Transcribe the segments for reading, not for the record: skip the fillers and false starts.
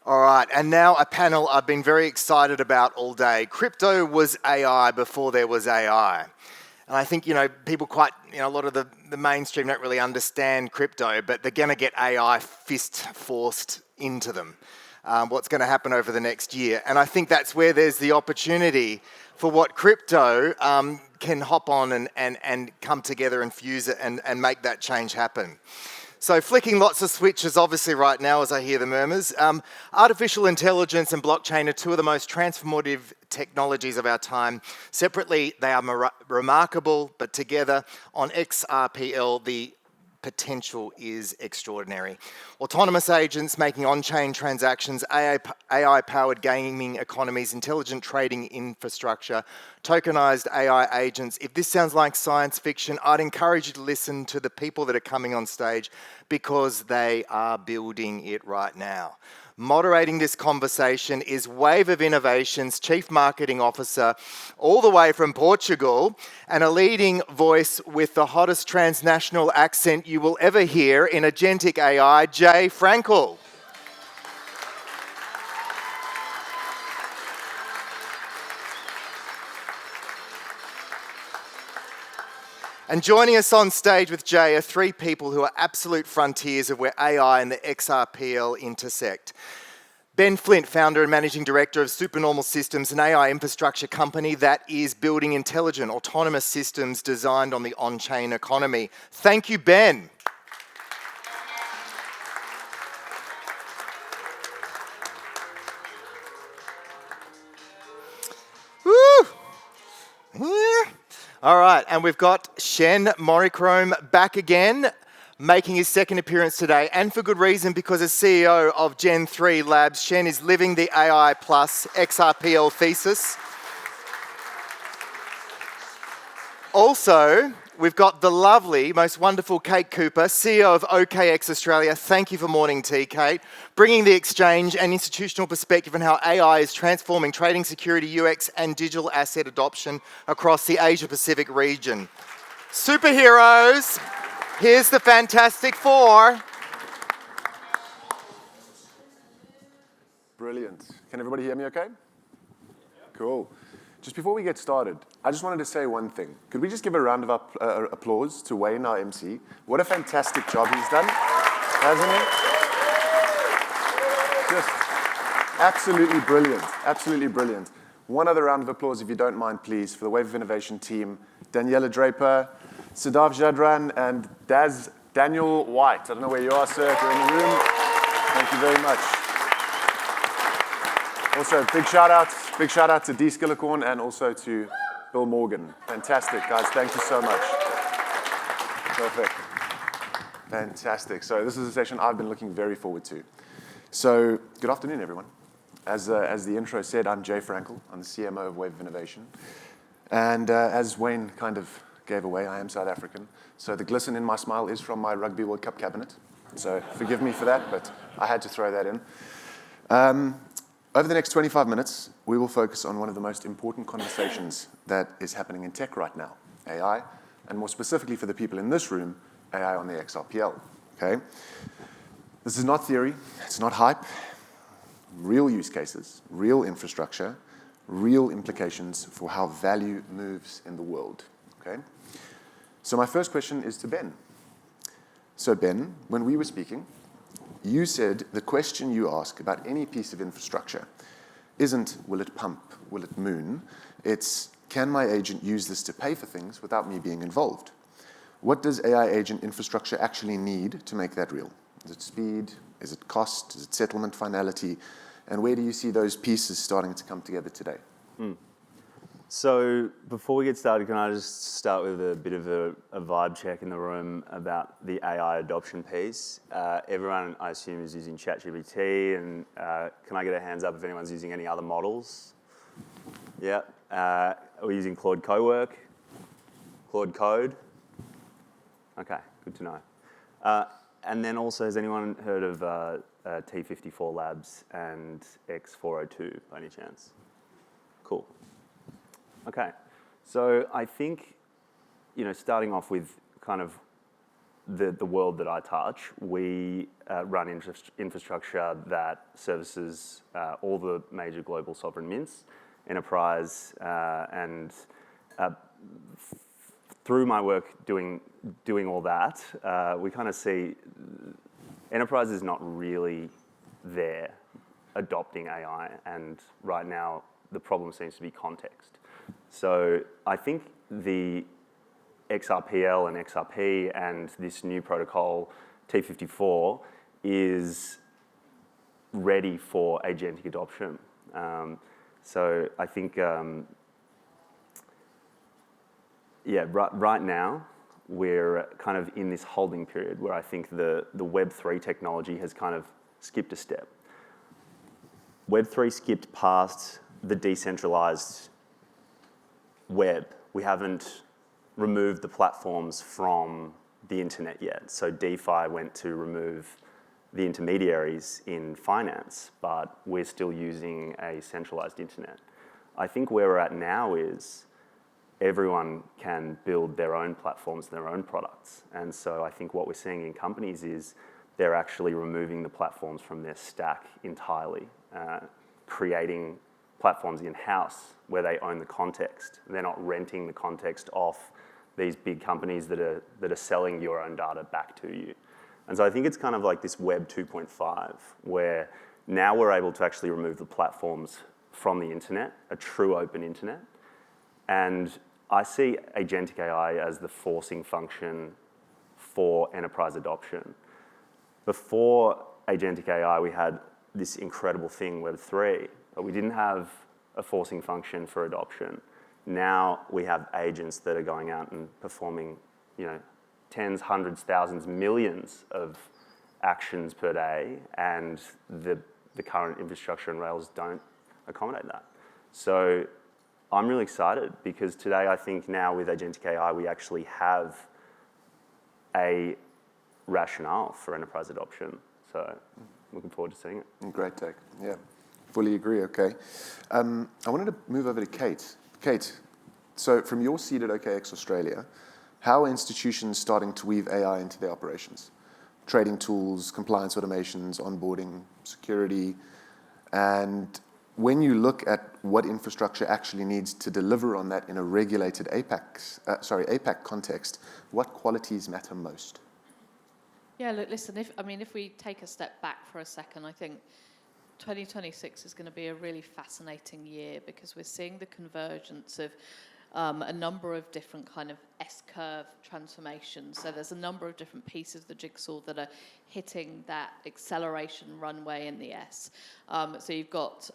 All right, and now a panel I've been very excited about all day. Crypto was AI before there was AI. And I think, people a lot of the mainstream don't really understand crypto, but they're going to get AI fist forced into them. What's going to happen over the next year. And I think that's where there's the opportunity for what crypto can hop on and come together and fuse it and make that change happen. So flicking lots of switches, obviously, right now, as I hear the murmurs. Artificial intelligence and blockchain are two of the most transformative technologies of our time. Separately, they are remarkable, but together on XRPL, the potential is extraordinary. Autonomous agents making on-chain transactions, AI-powered gaming economies, intelligent trading infrastructure, tokenized AI agents. If this sounds like science fiction, I'd encourage you to listen to the people that are coming on stage because they are building it right now. Moderating this conversation is Wave of Innovation's Chief Marketing Officer, all the way from Portugal, and a leading voice with the hottest transnational accent you will ever hear in agentic AI, Frankel. And joining us on stage with Jay are three people who are absolute frontiers of where AI and the XRPL intersect. Ben Flint, founder and managing director of Supernormal Systems, an AI infrastructure company that is building intelligent, autonomous systems designed on the on-chain economy. Thank you, Ben. Woo! Yeah. All right, and we've got Shen Morincome back again, making his second appearance today, and for good reason, because as CEO of Gen 3 Labs, Shen is living the AI plus XRPL thesis. Also, we've got the lovely, most wonderful Kate Cooper, CEO of OKX Australia. Thank you for morning tea, Kate. Bringing the exchange and institutional perspective on how AI is transforming trading, security, UX, and digital asset adoption across the Asia-Pacific region. Superheroes, here's the Fantastic Four. Brilliant. Can everybody hear me okay? Cool. Just before we get started, I just wanted to say one thing. Could we just give a round of applause to Wayne, our MC? What a fantastic job he's done, hasn't he? Just absolutely brilliant, absolutely brilliant. One other round of applause, if you don't mind, please, for the Wave of Innovation team, Daniela Draper, Siddharth Jadran, and Daniel White. I don't know where you are, sir, if you're in the room. Thank you very much. Also, big shout out to D. Skillicorn and also to Bill Morgan. Fantastic, guys. Thank you so much. Perfect. Fantastic. So this is a session I've been looking very forward to. So good afternoon, everyone. As the intro said, I'm Jay Frankel. I'm the CMO of Wave of Innovation. And as Wayne kind of gave away, I am South African. So the glisten in my smile is from my Rugby World Cup cabinet. So forgive me for that, but I had to throw that in. Over the next 25 minutes, we will focus on one of the most important conversations that is happening in tech right now, AI, and more specifically for the people in this room, AI on the XRPL, okay? This is not theory, it's not hype, real use cases, real infrastructure, real implications for how value moves in the world, okay? So my first question is to Ben. So Ben, when we were speaking, you said the question you ask about any piece of infrastructure isn't, will it pump, will it moon? It's, can my agent use this to pay for things without me being involved? What does AI agent infrastructure actually need to make that real? Is it speed? Is it cost? Is it settlement finality? And where do you see those pieces starting to come together today? So before we get started, can I just start with a bit of a vibe check in the room about the AI adoption piece? Everyone, I assume, is using ChatGPT, and can I get a hands up if anyone's using any other models? Yeah. We're using Claude Cowork, Claude Code. Okay, good to know. And then also, has anyone heard of T54 Labs and X402 by any chance? Cool. Okay, so I think, starting off with kind of the world that I touch, we run infrastructure that services all the major global sovereign mints, enterprise, and through my work doing all that, we kind of see enterprise is not really there adopting AI, and right now the problem seems to be context. So I think the XRPL and XRP and this new protocol, T54, is ready for agentic adoption. So I think, right now, we're kind of in this holding period where I think the Web3 technology has kind of skipped a step. Web3 skipped past the decentralized web. We haven't removed the platforms from the internet yet. So DeFi went to remove the intermediaries in finance, but we're still using a centralized internet. I think where we're at now is everyone can build their own platforms, their own products. And so I think what we're seeing in companies is they're actually removing the platforms from their stack entirely, creating platforms in-house where they own the context. They're not renting the context off these big companies that are selling your own data back to you. And so I think it's kind of like this Web 2.5, where now we're able to actually remove the platforms from the internet, a true open internet. And I see agentic AI as the forcing function for enterprise adoption. Before agentic AI, we had this incredible thing, Web3, but we didn't have a forcing function for adoption. Now we have agents that are going out and performing, tens, hundreds, thousands, millions of actions per day, and the current infrastructure and rails don't accommodate that. So I'm really excited because today I think now with agentic AI we actually have a rationale for enterprise adoption. So looking forward to seeing it. Great take. Yeah, fully agree. Okay. I wanted to move over to Kate. Kate, so from your seat at OKX Australia, how are institutions starting to weave AI into their operations? Trading tools, compliance automations, onboarding, security, and when you look at what infrastructure actually needs to deliver on that in a regulated APAC context, what qualities matter most? Yeah, look, listen, if we take a step back for a second, I think 2026 is going to be a really fascinating year because we're seeing the convergence of a number of different kind of S-curve transformations. So there's a number of different pieces of the jigsaw that are hitting that acceleration runway in the S. So you've got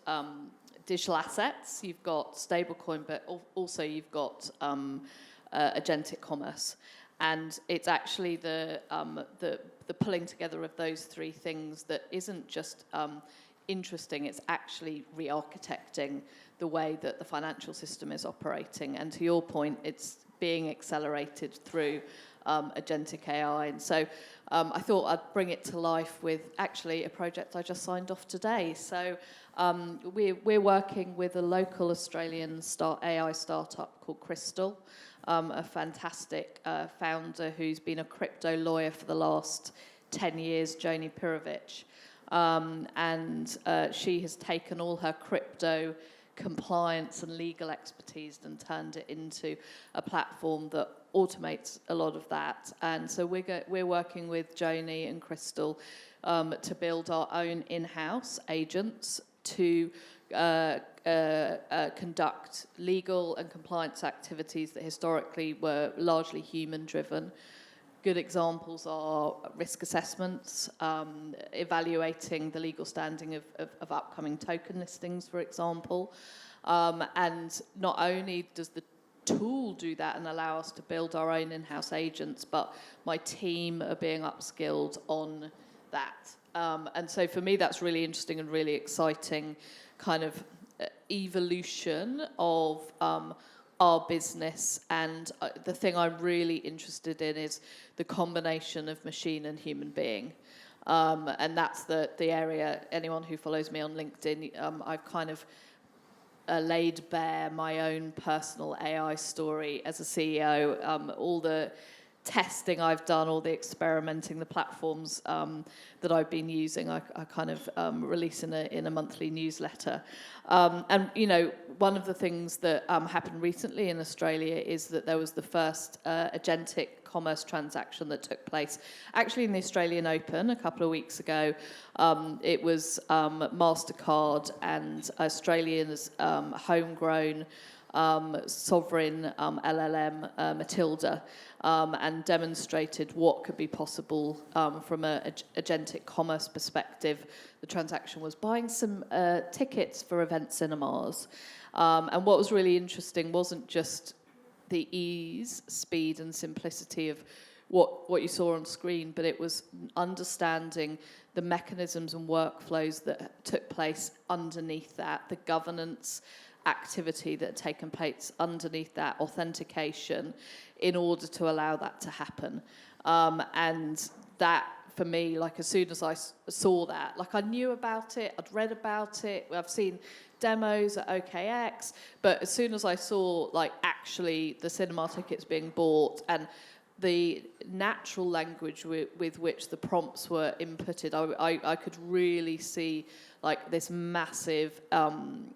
digital assets, you've got stablecoin, but also you've got agentic commerce. And it's actually the pulling together of those three things that isn't just interesting, it's actually re-architecting the way that the financial system is operating. And to your point, it's being accelerated through agentic AI. And so I thought I'd bring it to life with actually a project I just signed off today. So we're working with a local Australian AI startup called Crystal, a fantastic founder who's been a crypto lawyer for the last 10 years, Joni Pirovich. And she has taken all her crypto compliance and legal expertise and turned it into a platform that automates a lot of that. And so we're working with Joni and Crystal to build our own in-house agents to conduct legal and compliance activities that historically were largely human-driven. Good examples are risk assessments, evaluating the legal standing of upcoming token listings, for example. And not only does the tool do that and allow us to build our own in-house agents, but my team are being upskilled on that. And so for me, that's really interesting and really exciting kind of evolution of our business. And the thing I'm really interested in is the combination of machine and human being. And that's the area, anyone who follows me on LinkedIn, I've kind of laid bare my own personal AI story as a CEO, all the testing I've done, all the experimenting, the platforms that I've been using, I kind of release in a monthly newsletter. And, you know, one of the things that happened recently in Australia is that there was the first agentic commerce transaction that took place actually in the Australian Open a couple of weeks ago. It was MasterCard and Australia's homegrown sovereign LLM Matilda, and demonstrated what could be possible from an agentic commerce perspective. The transaction was buying some tickets for event cinemas. And what was really interesting wasn't just the ease, speed and simplicity of what you saw on screen, but it was understanding the mechanisms and workflows that took place underneath that, the governance activity that had taken place underneath that, authentication, in order to allow that to happen. And that, for me, like as soon as I saw that, like I knew about it, I'd read about it, I've seen demos at OKX, but as soon as I saw like actually the cinema tickets being bought and the natural language with which the prompts were inputted, I could really see like this massive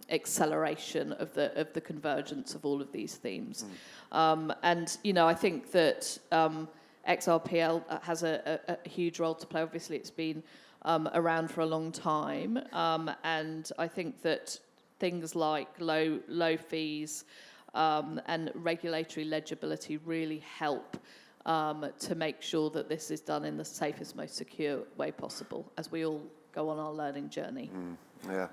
acceleration of the convergence of all of these themes. And, you know, I think that XRPL has a huge role to play. Obviously, it's been around for a long time. And I think that things like low fees and regulatory legibility really help to make sure that this is done in the safest, most secure way possible as we all go on our learning journey. Yeah.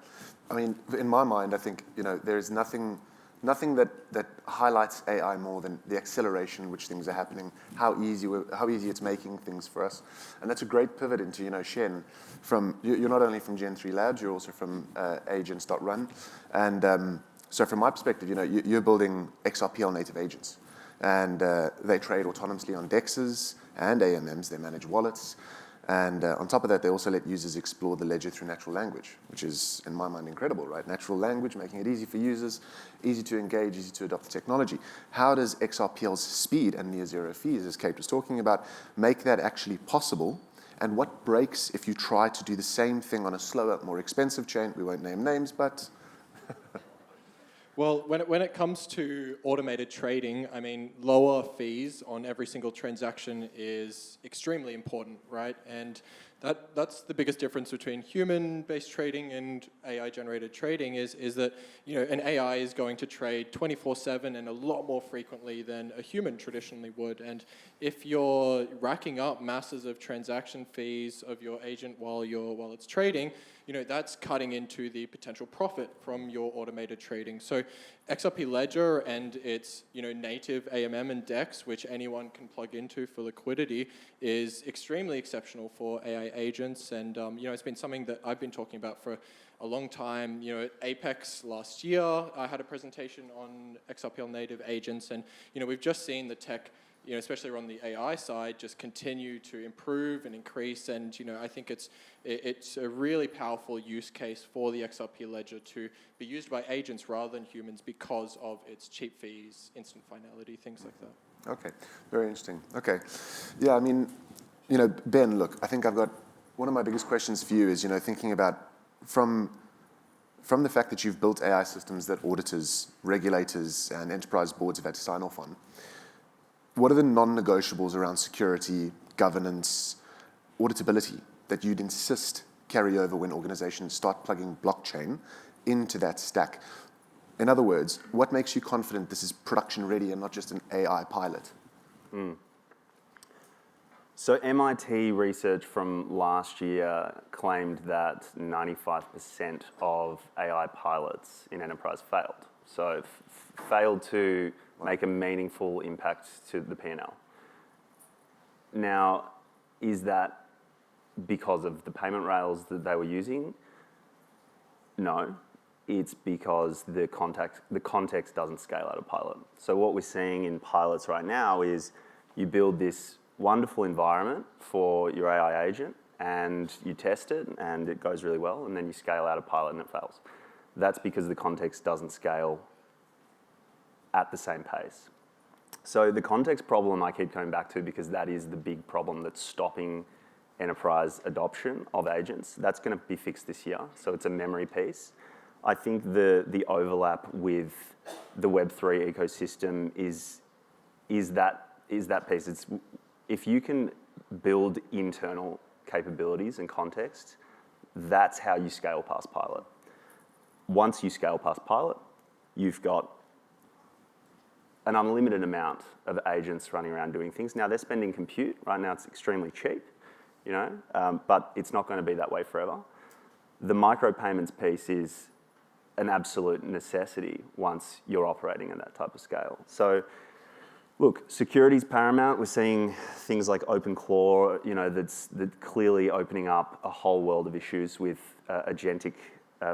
I mean, in my mind, I think, you know, there is nothing that highlights AI more than the acceleration in which things are happening, how easy it's making things for us. And that's a great pivot into, you know, Shen. You're not only from Gen 3 Labs, you're also from agents.run. And so from my perspective, you know, you're building XRPL native agents. And they trade autonomously on DEXs and AMMs. They manage wallets. And on top of that, they also let users explore the ledger through natural language, which is, in my mind, incredible, right? Natural language, making it easy for users, easy to engage, easy to adopt the technology. How does XRPL's speed and near zero fees, as Kate was talking about, make that actually possible? And what breaks if you try to do the same thing on a slower, more expensive chain? We won't name names, but... Well, when it comes to automated trading, I mean, lower fees on every single transaction is extremely important, right? And that's the biggest difference between human-based trading and AI-generated trading is that, you know, an AI is going to trade 24/7 and a lot more frequently than a human traditionally would. And if you're racking up masses of transaction fees of your agent while it's trading, you know, that's cutting into the potential profit from your automated trading. So XRP Ledger and its, you know, native AMM and DEX, which anyone can plug into for liquidity, is extremely exceptional for AI agents. And, you know, it's been something that I've been talking about for a long time. You know, at Apex last year, I had a presentation on XRPL native agents. And, you know, we've just seen the tech, you know, especially on the AI side, just continue to improve and increase. And, you know, I think it's a really powerful use case for the XRP Ledger to be used by agents rather than humans because of its cheap fees, instant finality, things like that. Okay, very interesting. Okay. Yeah, I mean, you know, Ben, look, I think I've got one of my biggest questions for you is, you know, thinking about from the fact that you've built AI systems that auditors, regulators, and enterprise boards have had to sign off on. What are the non-negotiables around security, governance, auditability that you'd insist carry over when organizations start plugging blockchain into that stack? In other words, what makes you confident this is production ready and not just an AI pilot? So MIT research from last year claimed that 95% of AI pilots in enterprise failed. So failed to make a meaningful impact to the P&L. Now, is that because of the payment rails that they were using? No, it's because the context doesn't scale out of pilot. So what we're seeing in pilots right now is you build this wonderful environment for your AI agent and you test it and it goes really well, and then you scale out a pilot and it fails. That's because the context doesn't scale at the same pace. So the context problem I keep coming back to because that is the big problem that's stopping enterprise adoption of agents. That's going to be fixed this year, so it's a memory piece. I think the overlap with the Web3 ecosystem is that piece. It's if you can build internal capabilities and context, that's how you scale past pilot. Once you scale past pilot, you've got an unlimited amount of agents running around doing things. Now they're spending compute. Right now it's extremely cheap, but it's not going to be that way forever. The micropayments piece is an absolute necessity once you're operating at that type of scale. So, look, security's paramount. We're seeing things like OpenClaw, that's clearly opening up a whole world of issues with agentic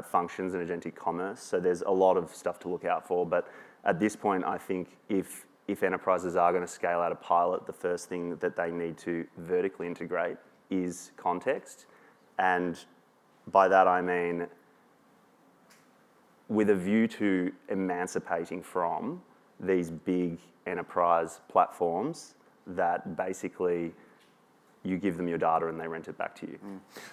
functions and agentic commerce. So there's a lot of stuff to look out for. But at this point, I think if enterprises are going to scale out a pilot, the first thing that they need to vertically integrate is context. And by that I mean with a view to emancipating from these big enterprise platforms that basically you give them your data and they rent it back to you.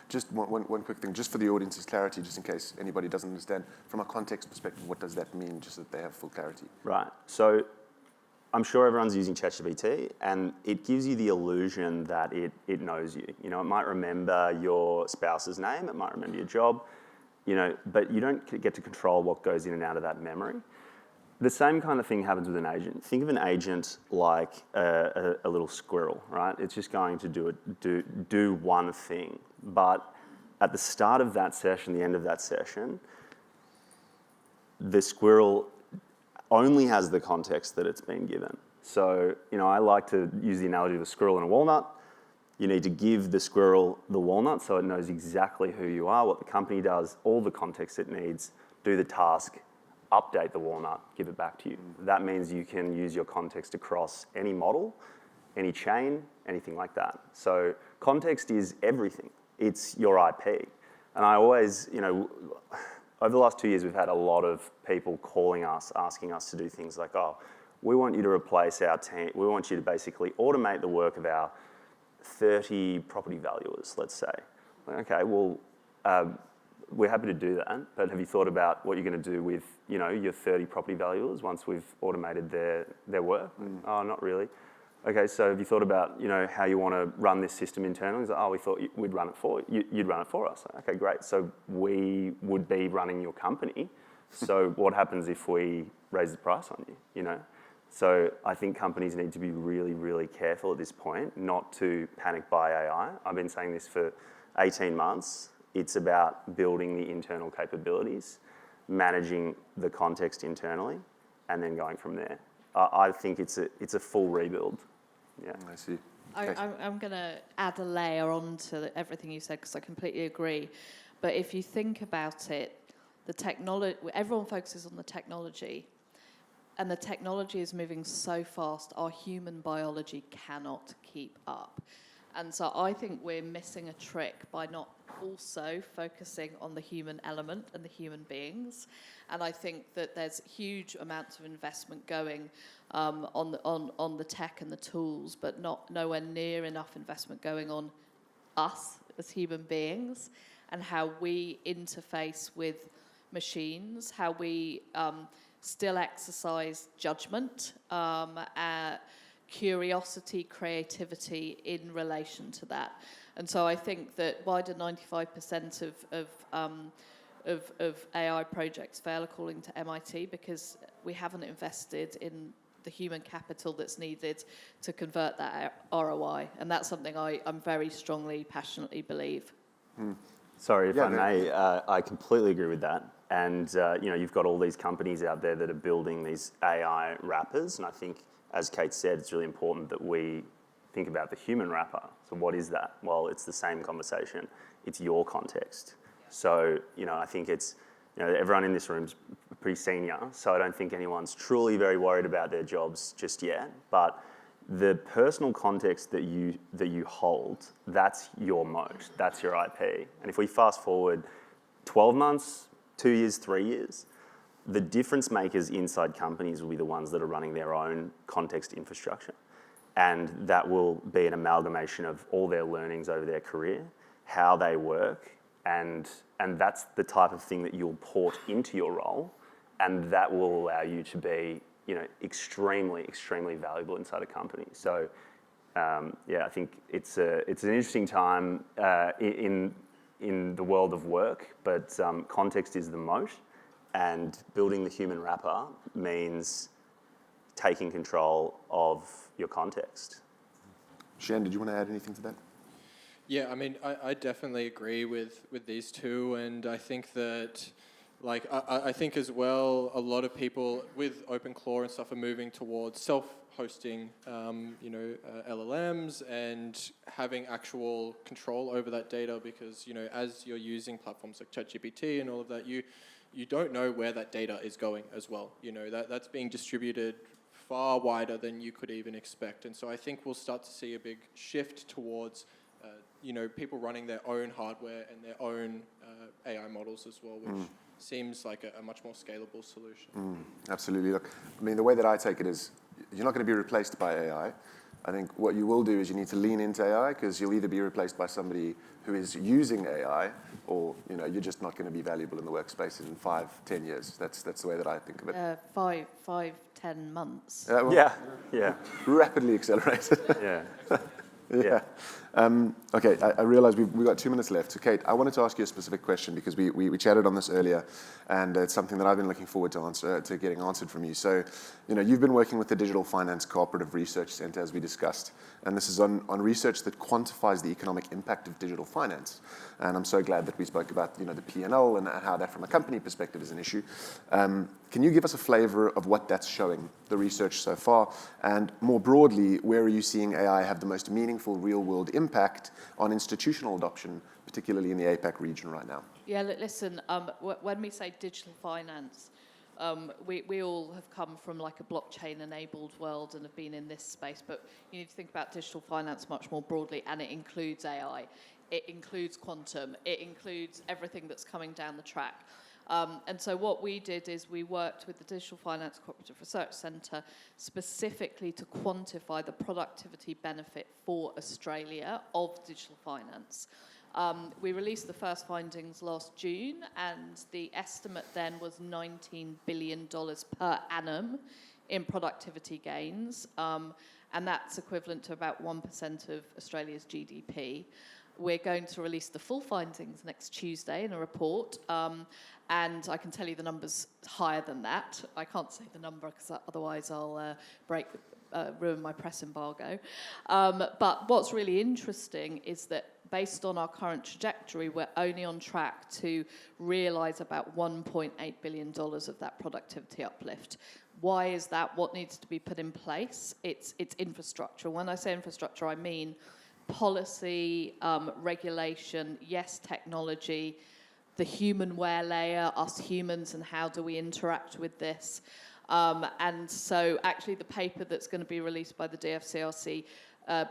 Just one quick thing, just for the audience's clarity, just in case anybody doesn't understand, from a context perspective, what does that mean, just so that they have full clarity? Right. So I'm sure everyone's using ChatGPT, and it gives you the illusion that it knows you. It might remember your spouse's name, it might remember your job, but you don't get to control what goes in and out of that memory. The same kind of thing happens with an agent. Think of an agent like a little squirrel, right? It's just going to do one thing. But at the start of that session, the end of that session, the squirrel only has the context that it's been given. So, I like to use the analogy of a squirrel and a walnut. You need to give the squirrel the walnut so it knows exactly who you are, what the company does, all the context it needs, do the task, update the walnut, give it back to you. That means you can use your context across any model, any chain, anything like that. So context is everything. It's your IP. And I always, over the last 2 years, we've had a lot of people calling us, asking us to do things like, we want you to replace our team. We want you to basically automate the work of our 30 property valuers, let's say. Okay, well, we're happy to do that, but have you thought about what you're going to do with, your 30 property valuers once we've automated their work? Oh, not really. Okay, so have you thought about, how you want to run this system internally? He's like, we thought we'd run it for you. You'd run it for us. Okay, great. So we would be running your company. So what happens if we raise the price on you, So I think companies need to be really, really careful at this point not to panic buy AI. I've been saying this for 18 months. It's about building the internal capabilities, managing the context internally, and then going from there. I think it's a full rebuild. Yeah, I see. I'm going to add a layer on to everything you said because I completely agree. But if you think about it, the technology, everyone focuses on the technology, and the technology is moving so fast, our human biology cannot keep up. And so I think we're missing a trick by not also focusing on the human element and the human beings. And I think that there's huge amounts of investment going on the tech and the tools, but nowhere near enough investment going on us as human beings and how we interface with machines, how we still exercise judgment, curiosity, creativity in relation to that. And so I think that why do 95% of AI projects fail according to MIT? Because we haven't invested in the human capital that's needed to convert that ROI. And that's something I'm very strongly, passionately believe. Sorry, if I may, I completely agree with that. And you've got all these companies out there that are building these AI wrappers, and I think, as Kate said, it's really important that we think about the human wrapper. So what is that? Well, it's the same conversation. It's your context. So, I think it's, everyone in this room's pretty senior, so I don't think anyone's truly very worried about their jobs just yet. But the personal context that you hold, that's your moat, that's your IP. And if we fast forward 12 months, 2 years, 3 years, the difference makers inside companies will be the ones that are running their own context infrastructure. And that will be an amalgamation of all their learnings over their career, how they work, and that's the type of thing that you'll port into your role, and that will allow you to be, extremely, extremely valuable inside a company. So, I think it's an interesting time in the world of work, but context is the moat, and building the human wrapper means taking control of your context. Shen, did you want to add anything to that? Yeah, I mean, I definitely agree with these two, and I think that, I think as well, a lot of people with OpenClaw and stuff are moving towards self-hosting, LLMs and having actual control over that data, because, as you're using platforms like ChatGPT and all of that, you don't know where that data is going as well. That's being distributed far wider than you could even expect. And so I think we'll start to see a big shift towards, people running their own hardware and their own AI models as well, which seems like a much more scalable solution. Absolutely. Look, I mean, the way that I take it is you're not going to be replaced by AI. I think what you will do is you need to lean into AI, because you'll either be replaced by somebody who is using AI, or you're just not going to be valuable in the workspace in 5-10 years. That's the way that I think of it. 5-10 months. Yeah. Rapidly accelerated. Yeah. Yeah. Okay, I realize we've got 2 minutes left. So, Kate, I wanted to ask you a specific question, because we chatted on this earlier, and it's something that I've been looking forward to getting answered from you. So, you've been working with the Digital Finance Cooperative Research Center, as we discussed, and this is on research that quantifies the economic impact of digital finance. And I'm so glad that we spoke about the P&L and how that, from a company perspective, is an issue. Can you give us a flavor of what that's showing, the research so far, and more broadly, where are you seeing AI have the most meaningful real-world impact on institutional adoption, particularly in the APAC region right now? Yeah, listen, when we say digital finance, we all have come from like a blockchain-enabled world and have been in this space, but you need to think about digital finance much more broadly, and it includes AI, it includes quantum, it includes everything that's coming down the track. And so what we did is we worked with the Digital Finance Cooperative Research Centre specifically to quantify the productivity benefit for Australia of digital finance. We released the first findings last June, and the estimate then was $19 billion per annum in productivity gains, and that's equivalent to about 1% of Australia's GDP. We're going to release the full findings next Tuesday in a report, and I can tell you the number's higher than that. I can't say the number, because otherwise I'll ruin my press embargo. But what's really interesting is that based on our current trajectory, we're only on track to realise about $1.8 billion of that productivity uplift. Why is that? What needs to be put in place? It's infrastructure. When I say infrastructure, I mean policy, regulation, yes, technology, the humanware layer, us humans, and how do we interact with this. And so actually the paper that's going to be released by the DFCRC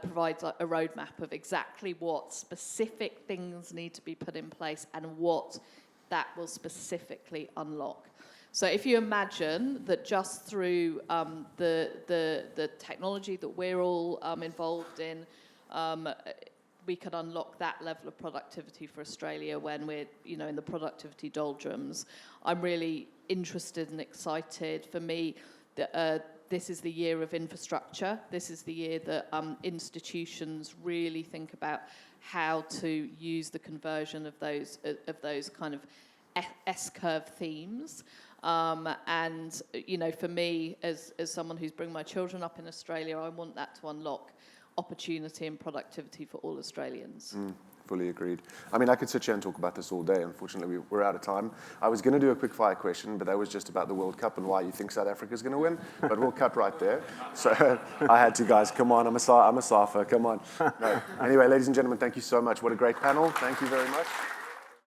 provides a roadmap of exactly what specific things need to be put in place and what that will specifically unlock. So if you imagine that just through the technology that we're all involved in, we could unlock that level of productivity for Australia when we're, in the productivity doldrums. I'm really interested and excited. For me, this is the year of infrastructure. This is the year that institutions really think about how to use the conversion of those kind of S-curve themes. And for me, as someone who's bringing my children up in Australia, I want that to unlock opportunity and productivity for all Australians. Fully agreed. I mean, I could sit here and talk about this all day. Unfortunately, we're out of time. I was going to do a quick fire question, but that was just about the World Cup and why you think South Africa's going to win. But we'll cut right there. So I had to, guys. Come on, I'm a Safa. Come on. No. Anyway, ladies and gentlemen, thank you so much. What a great panel. Thank you very much.